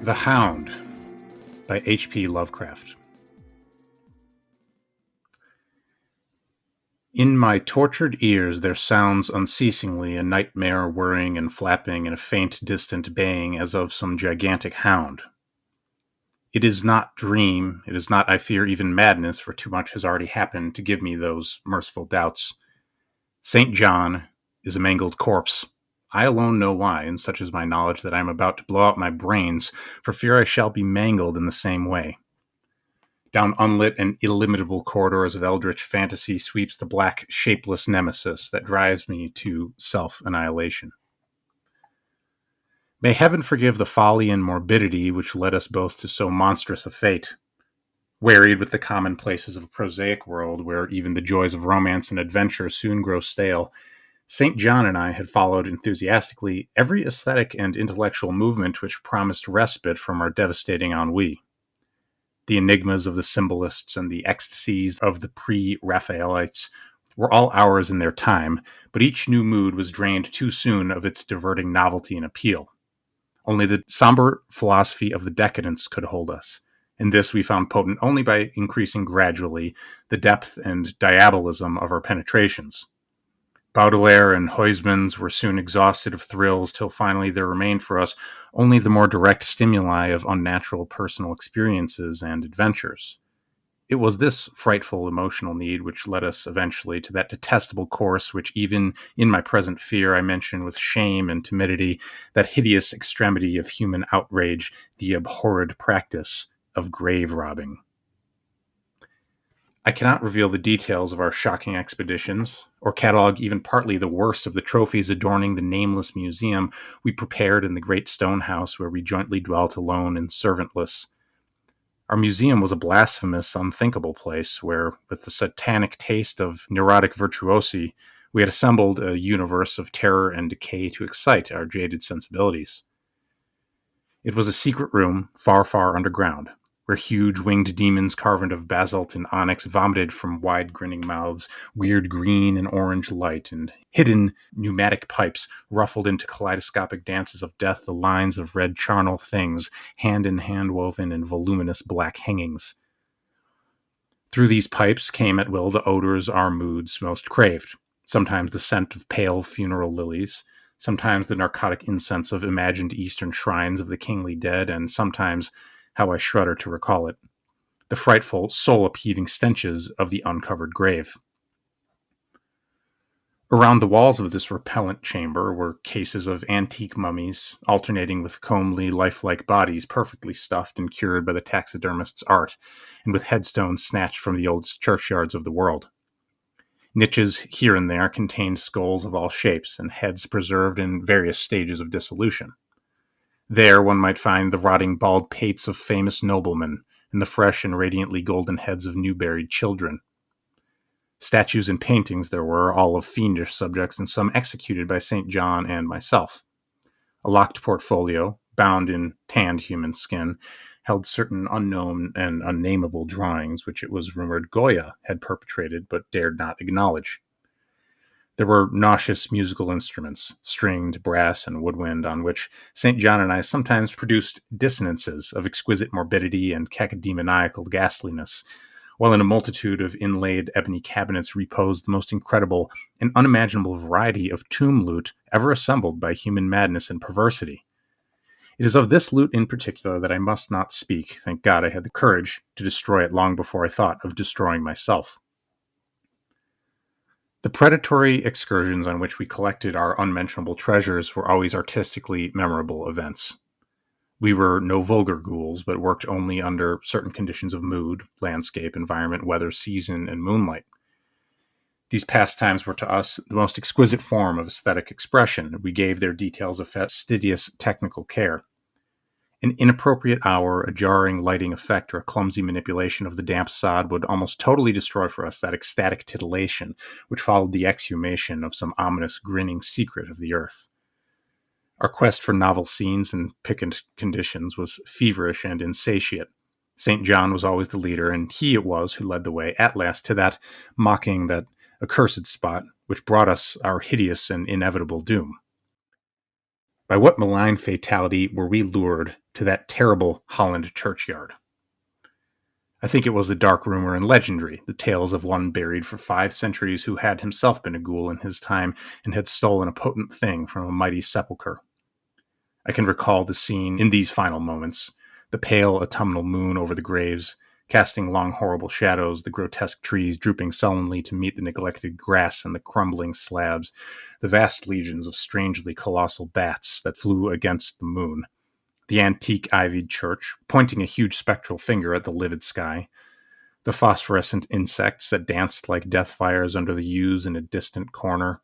The Hound by H.P. Lovecraft. In my tortured ears there sounds unceasingly a nightmare whirring and flapping and a faint distant baying as of some gigantic hound. It is not dream, it is not, I fear, even madness, for too much has already happened to give me those merciful doubts. St. John is a mangled corpse. I alone know why, and such is my knowledge that I am about to blow out my brains, for fear I shall be mangled in the same way. Down unlit and illimitable corridors of eldritch fantasy sweeps the black, shapeless nemesis that drives me to self-annihilation. May heaven forgive the folly and morbidity which led us both to so monstrous a fate. Wearied with the commonplaces of a prosaic world, where even the joys of romance and adventure soon grow stale, St. John and I had followed enthusiastically every aesthetic and intellectual movement which promised respite from our devastating ennui. The enigmas of the symbolists and the ecstasies of the pre-Raphaelites were all ours in their time, but each new mood was drained too soon of its diverting novelty and appeal. Only the somber philosophy of the decadence could hold us, and this we found potent only by increasing gradually the depth and diabolism of our penetrations. Baudelaire and Huysmans were soon exhausted of thrills, till finally there remained for us only the more direct stimuli of unnatural personal experiences and adventures. It was this frightful emotional need which led us eventually to that detestable course which even in my present fear I mention with shame and timidity, that hideous extremity of human outrage, the abhorred practice of grave robbing. I cannot reveal the details of our shocking expeditions, or catalog even partly the worst of the trophies adorning the nameless museum we prepared in the great stone house where we jointly dwelt alone and servantless. Our museum was a blasphemous, unthinkable place where, with the satanic taste of neurotic virtuosi, we had assembled a universe of terror and decay to excite our jaded sensibilities. It was a secret room, far, far underground, where huge winged demons carved of basalt and onyx vomited from wide grinning mouths weird green and orange light, and hidden pneumatic pipes ruffled into kaleidoscopic dances of death the lines of red charnel things, hand in hand woven in voluminous black hangings. Through these pipes came at will the odors our moods most craved, sometimes the scent of pale funeral lilies, sometimes the narcotic incense of imagined eastern shrines of the kingly dead, and sometimes, how I shudder to recall it, the frightful, soul-upheaving stenches of the uncovered grave. Around the walls of this repellent chamber were cases of antique mummies, alternating with comely, lifelike bodies perfectly stuffed and cured by the taxidermist's art, and with headstones snatched from the oldest churchyards of the world. Niches here and there contained skulls of all shapes, and heads preserved in various stages of dissolution. There one might find the rotting bald pates of famous noblemen, and the fresh and radiantly golden heads of new-buried children. Statues and paintings there were, all of fiendish subjects, and some executed by St. John and myself. A locked portfolio, bound in tanned human skin, held certain unknown and unnameable drawings which it was rumored Goya had perpetrated but dared not acknowledge. There were nauseous musical instruments, stringed, brass, and woodwind, on which St. John and I sometimes produced dissonances of exquisite morbidity and cacodemoniacal ghastliness, while in a multitude of inlaid ebony cabinets reposed the most incredible and unimaginable variety of tomb loot ever assembled by human madness and perversity. It is of this loot in particular that I must not speak. Thank God I had the courage to destroy it long before I thought of destroying myself. The predatory excursions on which we collected our unmentionable treasures were always artistically memorable events. We were no vulgar ghouls, but worked only under certain conditions of mood, landscape, environment, weather, season, and moonlight. These pastimes were to us the most exquisite form of aesthetic expression. We gave their details a fastidious technical care. An inappropriate hour, a jarring lighting effect, or a clumsy manipulation of the damp sod would almost totally destroy for us that ecstatic titillation which followed the exhumation of some ominous, grinning secret of the earth. Our quest for novel scenes and piquant conditions was feverish and insatiate. St. John was always the leader, and he it was who led the way at last to that accursed spot which brought us our hideous and inevitable doom. By what malign fatality were we lured to that terrible Holland churchyard? I think it was the dark rumor and legendary, the tales of one buried for 5 centuries who had himself been a ghoul in his time and had stolen a potent thing from a mighty sepulchre. I can recall the scene in these final moments, the pale autumnal moon over the graves, casting long horrible shadows, the grotesque trees drooping sullenly to meet the neglected grass and the crumbling slabs, the vast legions of strangely colossal bats that flew against the moon, the antique ivied church, pointing a huge spectral finger at the livid sky, the phosphorescent insects that danced like death fires under the yews in a distant corner,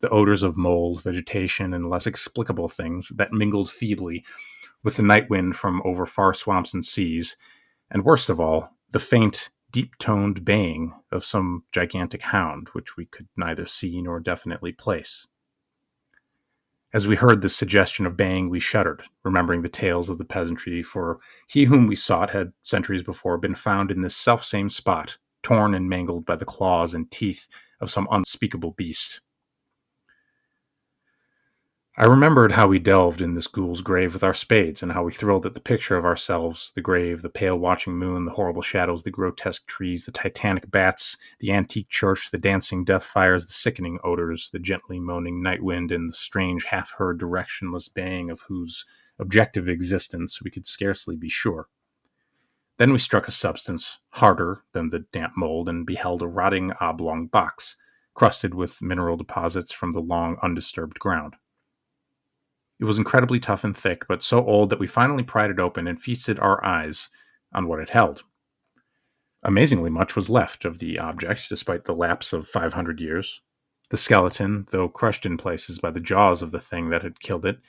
the odors of mold, vegetation, and less explicable things that mingled feebly with the night wind from over far swamps and seas, and worst of all, the faint, deep-toned baying of some gigantic hound, which we could neither see nor definitely place. As we heard this suggestion of baying, we shuddered, remembering the tales of the peasantry, for he whom we sought had centuries before been found in this selfsame spot, torn and mangled by the claws and teeth of some unspeakable beast. I remembered how we delved in this ghoul's grave with our spades, and how we thrilled at the picture of ourselves, the grave, the pale watching moon, the horrible shadows, the grotesque trees, the titanic bats, the antique church, the dancing death fires, the sickening odors, the gently moaning night wind, and the strange half-heard directionless baying of whose objective existence we could scarcely be sure. Then we struck a substance harder than the damp mold and beheld a rotting oblong box, crusted with mineral deposits from the long undisturbed ground. It was incredibly tough and thick, but so old that we finally pried it open and feasted our eyes on what it held. Amazingly much was left of the object, despite the lapse of 500 years. The skeleton, though crushed in places by the jaws of the thing that had killed it,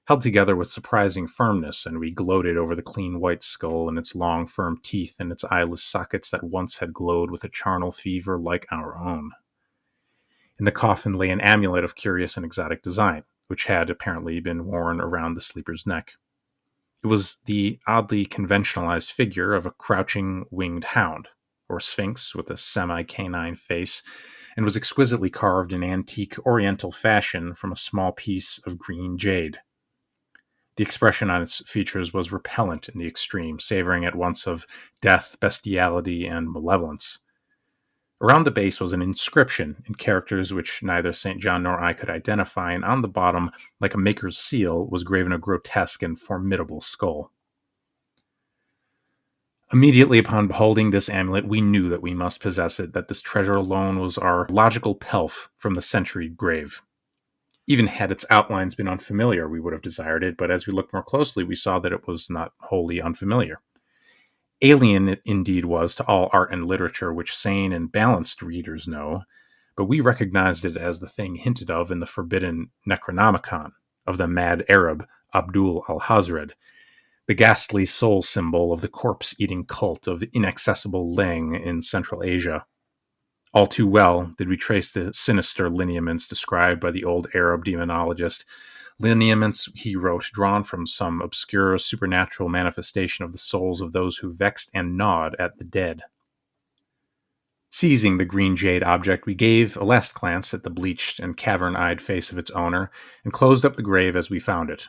held together with surprising firmness, and we gloated over the clean white skull and its long, firm teeth and its eyeless sockets that once had glowed with a charnel fever like our own. In the coffin lay an amulet of curious and exotic design, which had apparently been worn around the sleeper's neck. It was the oddly conventionalized figure of a crouching winged hound, or sphinx with a semi-canine face, and was exquisitely carved in antique oriental fashion from a small piece of green jade. The expression on its features was repellent in the extreme, savoring at once of death, bestiality, and malevolence. Around the base was an inscription in characters which neither St. John nor I could identify, and on the bottom, like a maker's seal, was graven a grotesque and formidable skull. Immediately upon beholding this amulet, we knew that we must possess it, that this treasure alone was our logical pelf from the centuried grave. Even had its outlines been unfamiliar, we would have desired it, but as we looked more closely, we saw that it was not wholly unfamiliar. Alien it indeed was to all art and literature which sane and balanced readers know, but we recognized it as the thing hinted of in the forbidden Necronomicon of the mad Arab Abdul al-Hazred, the ghastly soul symbol of the corpse-eating cult of the inaccessible Leng in Central Asia. All too well did we trace the sinister lineaments described by the old Arab demonologist, lineaments, he wrote, drawn from some obscure supernatural manifestation of the souls of those who vexed and gnawed at the dead. Seizing the green jade object, we gave a last glance at the bleached and cavern-eyed face of its owner, and closed up the grave as we found it.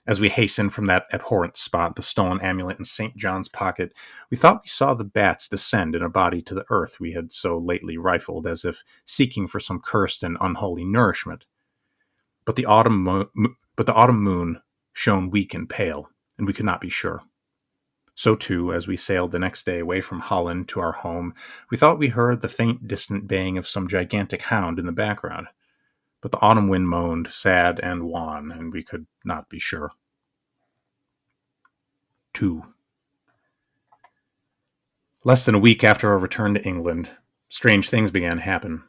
As we hastened from that abhorrent spot, the stolen amulet in St. John's pocket, we thought we saw the bats descend in a body to the earth we had so lately rifled, as if seeking for some cursed and unholy nourishment. But the autumn moon shone weak and pale, and we could not be sure. So, too, as we sailed the next day away from Holland to our home, we thought we heard the faint, distant baying of some gigantic hound in the background. But the autumn wind moaned, sad and wan, and we could not be sure. 2. Less than a week after our return to England, strange things began to happen.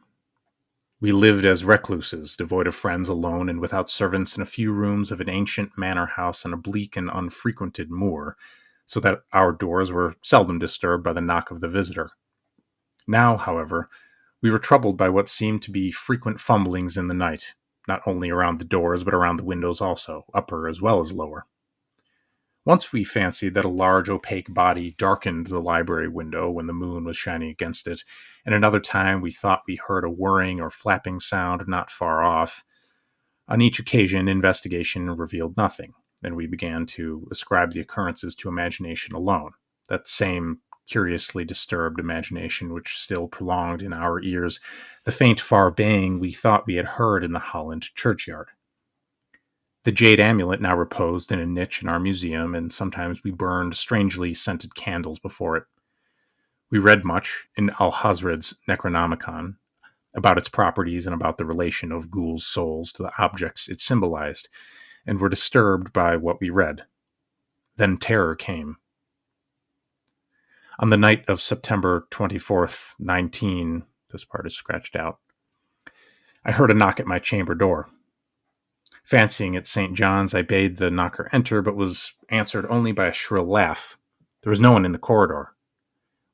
We lived as recluses, devoid of friends, alone, and without servants, in a few rooms of an ancient manor house on a bleak and unfrequented moor, so that our doors were seldom disturbed by the knock of the visitor. Now, however, we were troubled by what seemed to be frequent fumblings in the night, not only around the doors, but around the windows also, upper as well as lower. Once we fancied that a large opaque body darkened the library window when the moon was shining against it, and another time we thought we heard a whirring or flapping sound not far off. On each occasion, investigation revealed nothing, and we began to ascribe the occurrences to imagination alone, that same curiously disturbed imagination which still prolonged in our ears the faint far baying we thought we had heard in the Holland churchyard. The jade amulet now reposed in a niche in our museum, and sometimes we burned strangely scented candles before it. We read much in Alhazred's Necronomicon about its properties and about the relation of ghouls' souls to the objects it symbolized, and were disturbed by what we read. Then terror came. On the night of September 24th, 19, this part is scratched out, I heard a knock at my chamber door. Fancying it St. John's, I bade the knocker enter, but was answered only by a shrill laugh. There was no one in the corridor.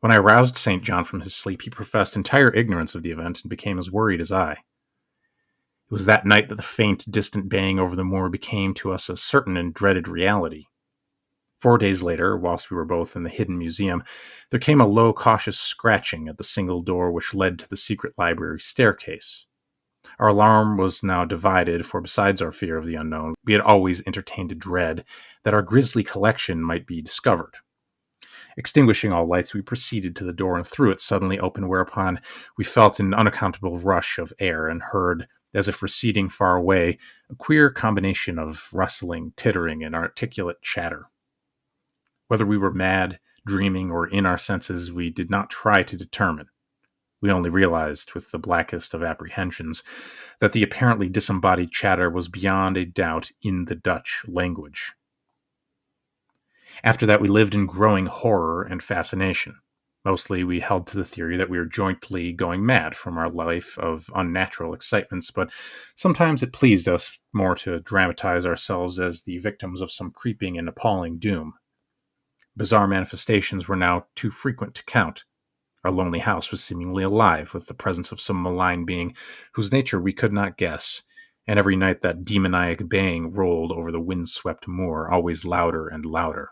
When I roused St. John from his sleep, he professed entire ignorance of the event and became as worried as I. It was that night that the faint, distant baying over the moor became to us a certain and dreaded reality. 4 days later, whilst we were both in the hidden museum, there came a low, cautious scratching at the single door which led to the secret library staircase. Our alarm was now divided, for besides our fear of the unknown, we had always entertained a dread that our grisly collection might be discovered. Extinguishing all lights, we proceeded to the door and threw it suddenly open, whereupon we felt an unaccountable rush of air and heard, as if receding far away, a queer combination of rustling, tittering, and articulate chatter. Whether we were mad, dreaming, or in our senses, we did not try to determine. We only realized, with the blackest of apprehensions, that the apparently disembodied chatter was beyond a doubt in the Dutch language. After that, we lived in growing horror and fascination. Mostly, we held to the theory that we were jointly going mad from our life of unnatural excitements, but sometimes it pleased us more to dramatize ourselves as the victims of some creeping and appalling doom. Bizarre manifestations were now too frequent to count. Our lonely house was seemingly alive with the presence of some malign being whose nature we could not guess, and every night that demoniac baying rolled over the wind-swept moor, always louder and louder.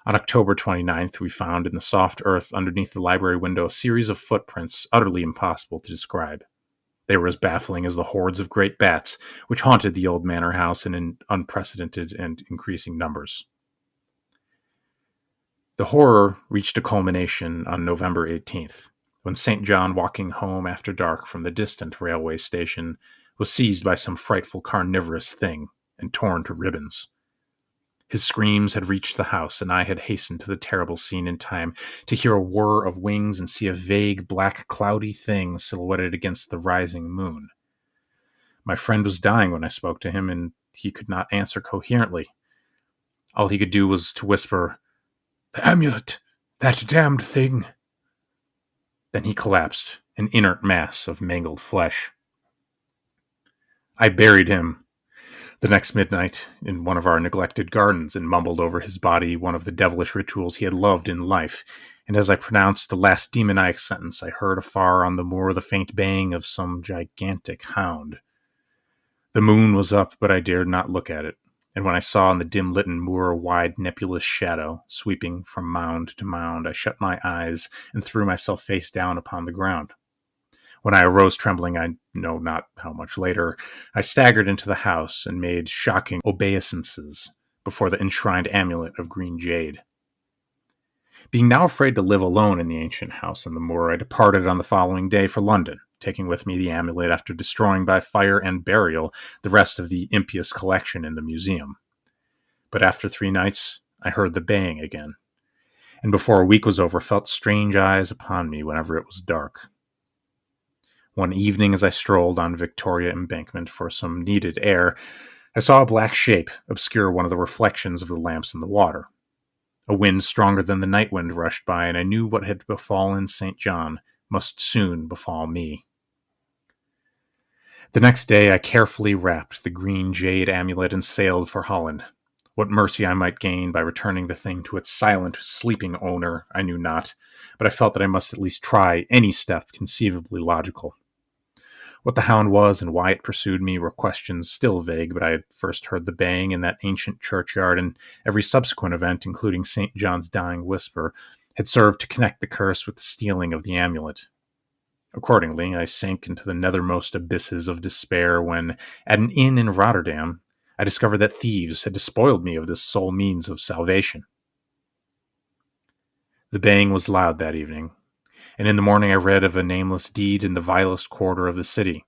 On October 29th, we found in the soft earth underneath the library window a series of footprints utterly impossible to describe. They were as baffling as the hordes of great bats which haunted the old manor house in unprecedented and increasing numbers. The horror reached a culmination on November 18th, when St. John, walking home after dark from the distant railway station, was seized by some frightful carnivorous thing and torn to ribbons. His screams had reached the house, and I had hastened to the terrible scene in time to hear a whir of wings and see a vague, black, cloudy thing silhouetted against the rising moon. My friend was dying when I spoke to him, and he could not answer coherently. All he could do was to whisper, "The amulet! That damned thing!" Then he collapsed, an inert mass of mangled flesh. I buried him the next midnight in one of our neglected gardens, and mumbled over his body one of the devilish rituals he had loved in life, and as I pronounced the last demoniac sentence, I heard afar on the moor the faint baying of some gigantic hound. The moon was up, but I dared not look at it, and when I saw on the dim-lit moor a wide nebulous shadow sweeping from mound to mound, I shut my eyes and threw myself face down upon the ground. When I arose trembling, I know not how much later, I staggered into the house and made shocking obeisances before the enshrined amulet of green jade. Being now afraid to live alone in the ancient house on the moor, I departed on the following day for London, taking with me the amulet after destroying by fire and burial the rest of the impious collection in the museum. But after 3 nights, I heard the baying again, and before a week was over, felt strange eyes upon me whenever it was dark. One evening, as I strolled on Victoria Embankment for some needed air, I saw a black shape obscure one of the reflections of the lamps in the water. A wind stronger than the night wind rushed by, and I knew what had befallen St. John must soon befall me. The next day I carefully wrapped the green jade amulet and sailed for Holland. What mercy I might gain by returning the thing to its silent, sleeping owner, I knew not, but I felt that I must at least try any step conceivably logical. What the hound was and why it pursued me were questions still vague, but I had first heard the baying in that ancient churchyard, and every subsequent event, including St. John's dying whisper, had served to connect the curse with the stealing of the amulet. Accordingly, I sank into the nethermost abysses of despair when, at an inn in Rotterdam, I discovered that thieves had despoiled me of this sole means of salvation. The baying was loud that evening, and in the morning I read of a nameless deed in the vilest quarter of the city.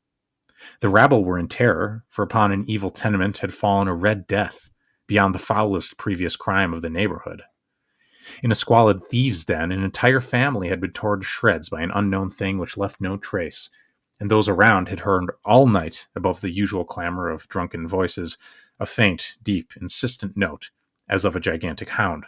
The rabble were in terror, for upon an evil tenement had fallen a red death, beyond the foulest previous crime of the neighborhood. In a squalid thieves' den, an entire family had been torn to shreds by an unknown thing which left no trace, and those around had heard all night, above the usual clamor of drunken voices, a faint, deep, insistent note, as of a gigantic hound.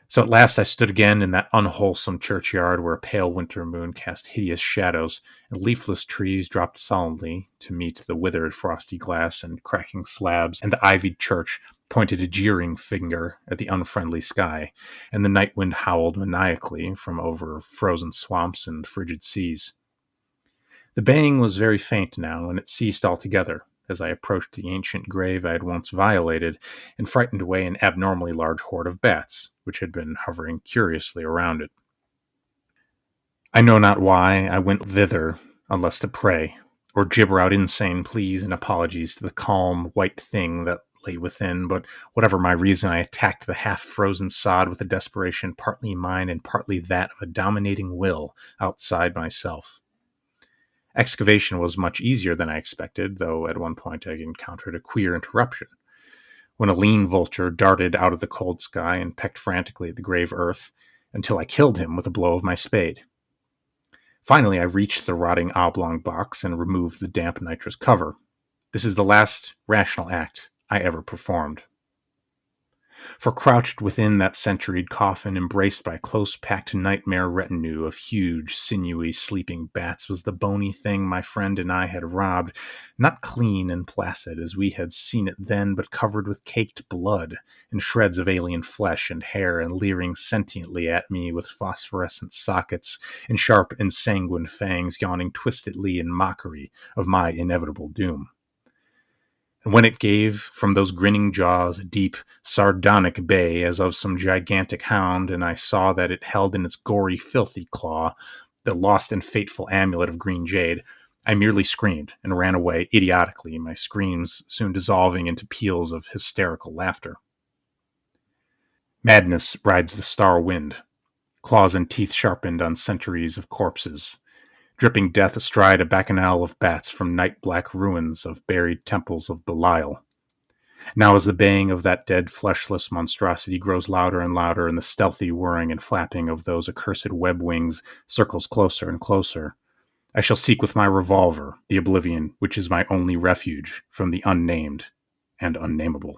So at last I stood again in that unwholesome churchyard where a pale winter moon cast hideous shadows, and leafless trees dropped solemnly to meet the withered frosty glass and cracking slabs, and the ivied church pointed a jeering finger at the unfriendly sky, and the night wind howled maniacally from over frozen swamps and frigid seas. The baying was very faint now, and it ceased altogether, as I approached the ancient grave I had once violated, and frightened away an abnormally large horde of bats, which had been hovering curiously around it. I know not why I went thither, unless to pray, or gibber out insane pleas and apologies to the calm, white thing that lay within, but whatever my reason, I attacked the half-frozen sod with a desperation partly mine and partly that of a dominating will outside myself. Excavation was much easier than I expected, though at one point I encountered a queer interruption, when a lean vulture darted out of the cold sky and pecked frantically at the grave earth, until I killed him with a blow of my spade. Finally, I reached the rotting oblong box and removed the damp nitrous cover. This is the last rational act I ever performed. For crouched within that centuried coffin, embraced by a close-packed nightmare retinue of huge, sinewy, sleeping bats, was the bony thing my friend and I had robbed, not clean and placid as we had seen it then, but covered with caked blood and shreds of alien flesh and hair, and leering sentiently at me with phosphorescent sockets and sharp, ensanguined fangs yawning twistedly in mockery of my inevitable doom. And when it gave from those grinning jaws a deep, sardonic bay as of some gigantic hound, and I saw that it held in its gory, filthy claw the lost and fateful amulet of green jade, I merely screamed and ran away idiotically, my screams soon dissolving into peals of hysterical laughter. Madness rides the star wind, claws and teeth sharpened on centuries of corpses, dripping death astride a bacchanal of bats from night-black ruins of buried temples of Belial. Now as the baying of that dead fleshless monstrosity grows louder and louder, and the stealthy whirring and flapping of those accursed web wings circles closer and closer, I shall seek with my revolver the oblivion which is my only refuge from the unnamed and unnameable.